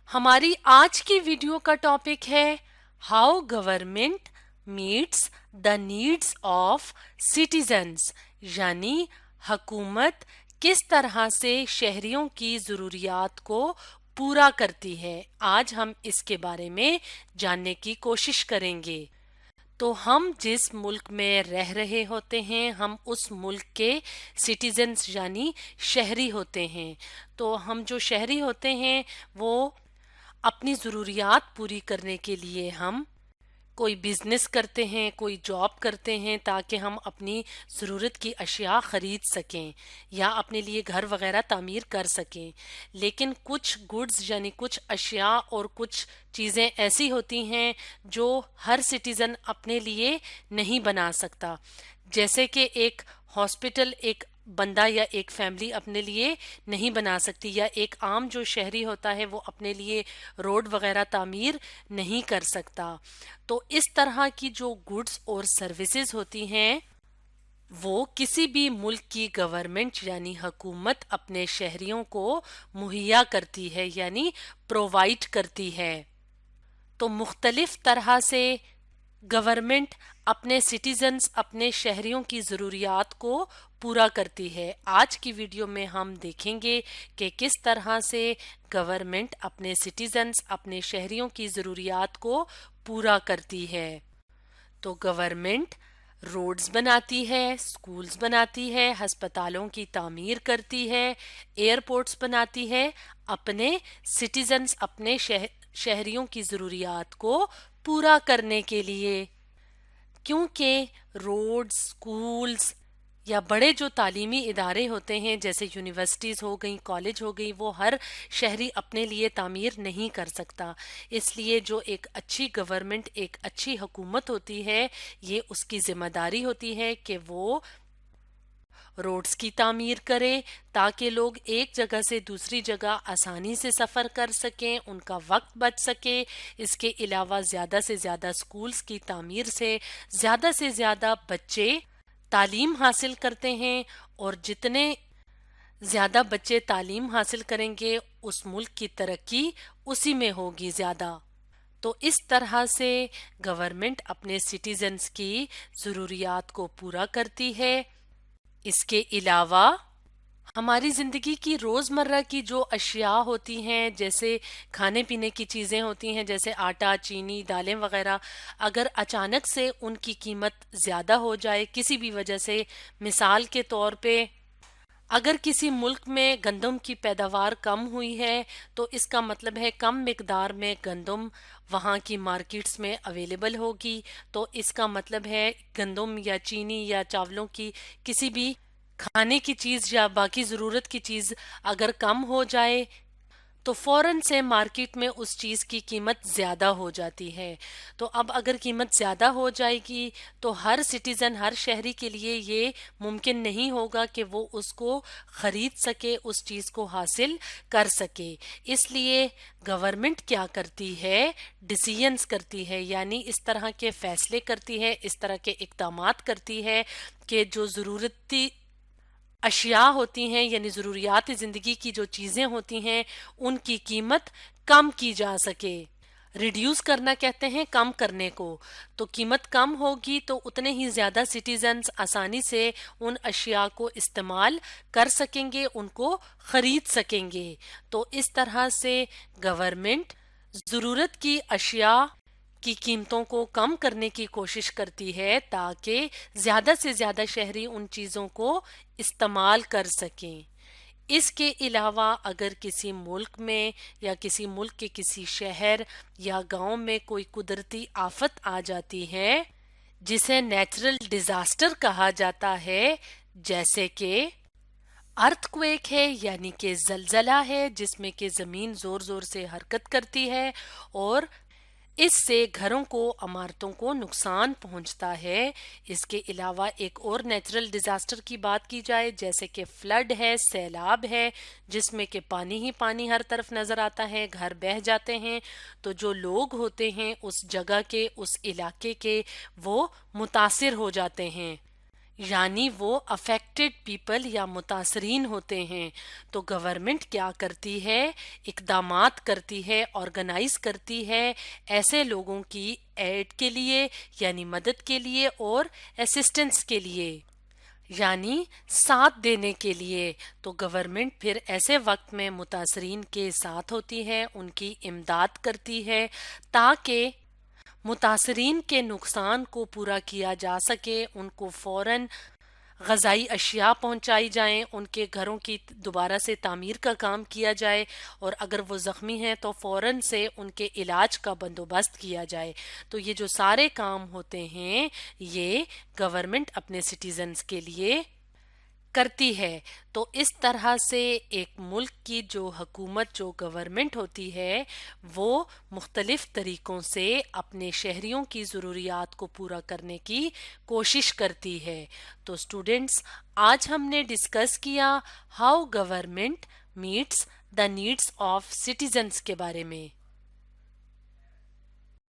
हमारी आज की वीडियो का टॉपिक है how government meets the needs of citizens, यानी हुकूमत किस तरह से शहरियों की ज़रूरियात को पूरा करती है। आज हम इसके बारे में जानने की कोशिश करेंगे। तो हम जिस मुल्क में रह रहे होते हैं हम उस मुल्क के सिटीजन्स यानी शहरी होते हैं। तो हम जो शहरी होते हैं वो अपनी ज़रूरियात पूरी करने के लिए हम कोई बिजनेस करते हैं, कोई जॉब करते हैं ताकि हम अपनी ज़रूरत की अशिया ख़रीद सकें या अपने लिए घर वगैरह तामीर कर सकें। लेकिन कुछ गुड्स यानी कुछ अशिया और कुछ चीज़ें ऐसी होती हैं जो हर सिटीज़न अपने लिए नहीं बना सकता। जैसे कि एक हॉस्पिटल एक बंदा या एक फैमिली अपने लिए नहीं बना सकती, या एक आम जो शहरी होता है वो अपने लिए रोड वगैरह तामीर नहीं कर सकता। तो इस तरह की जो गुड्स और सर्विसेज होती हैं वो किसी भी मुल्क की गवर्नमेंट यानी हुकूमत अपने शहरियों को मुहैया करती है यानी प्रोवाइड करती है। तो मुख्तलिफ तरह से गवर्नमेंट अपने सिटीजन्स अपने शहरियों की ज़रूरियात को पूरा करती है। आज की वीडियो में हम देखेंगे कि किस तरह से गवर्नमेंट अपने सिटीजन्स अपने शहरियों की ज़रूरियात को पूरा करती है। तो गवर्नमेंट रोड्स बनाती है, स्कूल्स बनाती है, हस्पतालों की तामीर करती है, एयरपोर्ट्स बनाती है अपने सिटीजन्स अपने शहरियों की ज़रूरियात को पूरा करने के लिए। क्योंकि रोड्स, स्कूल्स या बड़े जो तालीमी इदारे होते हैं जैसे यूनिवर्सिटीज़ हो गई, कॉलेज हो गई, वो हर शहरी अपने लिए तामीर नहीं कर सकता। इसलिए जो एक अच्छी गवर्नमेंट, एक अच्छी हुकूमत होती है, ये उसकी ज़िम्मेदारी होती है कि वो रोड्स की तामीर करे ताकि लोग एक जगह से दूसरी जगह आसानी से सफ़र कर सकें, उनका वक्त बच सके। इसके अलावा ज़्यादा से ज़्यादा स्कूल्स की तामीर से ज़्यादा बच्चे तालीम हासिल करते हैं, और जितने ज़्यादा बच्चे तालीम हासिल करेंगे उस मुल्क की तरक्की उसी में होगी ज़्यादा। तो इस तरह से गवर्नमेंट अपने सिटीजन्स की ज़रूरियात को पूरा करती है। इसके अलावा हमारी ज़िंदगी की रोज़मर्रा की जो अशिया होती हैं जैसे खाने पीने की चीज़ें होती हैं जैसे आटा, चीनी, दालें वगैरह, अगर अचानक से उनकी कीमत ज़्यादा हो जाए किसी भी वजह से, मिसाल के तौर पे अगर किसी मुल्क में गंदम की पैदावार कम हुई है तो इसका मतलब है कम मिकदार में गंदम वहाँ की मार्केट्स में अवेलेबल होगी। तो इसका मतलब है गंदम या चीनी या चावलों की किसी भी खाने की चीज़ या बाकी ज़रूरत की चीज़ अगर कम हो जाए तो फौरन से मार्केट में उस चीज़ की कीमत ज़्यादा हो जाती है। तो अब अगर कीमत ज़्यादा हो जाएगी तो हर सिटीज़न, हर शहरी के लिए ये मुमकिन नहीं होगा कि वो उसको ख़रीद सके, उस चीज़ को हासिल कर सके। इसलिए गवर्नमेंट क्या करती है, डिसीजंस करती है, यानी इस तरह के फ़ैसले करती है, इस तरह के इक़दामात करती है कि जो ज़रूरती अशिया होती हैं यानी ज़रूरियात ज़िंदगी की जो चीज़ें होती हैं उनकी कीमत कम की जा सके। रिड्यूस करना कहते हैं कम करने को। तो कीमत कम होगी तो उतने ही ज़्यादा सिटीजन्स आसानी से उन अशिया को इस्तेमाल कर सकेंगे, उनको ख़रीद सकेंगे। तो इस तरह से गवर्नमेंट ज़रूरत की अशिया की कीमतों को कम करने की कोशिश करती है ताकि ज़्यादा से ज़्यादा शहरी उन चीज़ों को इस्तेमाल कर सकें। इसके अलावा अगर किसी मुल्क में या किसी मुल्क के किसी शहर या गांव में कोई कुदरती आफत आ जाती है जिसे नेचुरल डिजास्टर कहा जाता है, जैसे कि अर्थक्वेक है यानी कि जलजला है जिसमें कि ज़मीन ज़ोर ज़ोर से हरकत करती है और इससे घरों को, इमारतों को नुकसान पहुंचता है। इसके अलावा एक और नेचुरल डिजास्टर की बात की जाए जैसे कि फ्लड है, सैलाब है, जिसमें कि पानी ही पानी हर तरफ नजर आता है, घर बह जाते हैं। तो जो लोग होते हैं उस जगह के, उस इलाके के, वो मुतासिर हो जाते हैं, یعنی وہ افیکٹڈ پیپل یا متاثرین ہوتے ہیں. تو گورنمنٹ کیا کرتی ہے؟ اقدامات کرتی ہے، آرگنائز کرتی ہے ایسے لوگوں کی ایڈ کے لیے یعنی مدد کے لیے اور اسسٹنس کے لیے یعنی ساتھ دینے کے لیے. تو گورنمنٹ پھر ایسے وقت میں متاثرین کے ساتھ ہوتی ہے، ان کی امداد کرتی ہے تاکہ متاثرین کے نقصان کو پورا کیا جا سکے، ان کو فوراً غذائی اشیاء پہنچائی جائیں، ان کے گھروں کی دوبارہ سے تعمیر کا کام کیا جائے، اور اگر وہ زخمی ہیں تو فوراً سے ان کے علاج کا بندوبست کیا جائے. تو یہ جو سارے کام ہوتے ہیں یہ گورنمنٹ اپنے سٹیزنز کے لیے کرتی ہے. تو اس طرح سے ایک ملک کی جو حکومت، جو گورنمنٹ ہوتی ہے، وہ مختلف طریقوں سے اپنے شہریوں کی ضروریات کو پورا کرنے کی کوشش کرتی ہے. تو اسٹوڈنٹس، آج ہم نے ڈسکس کیا how government meets the needs of citizens کے بارے میں.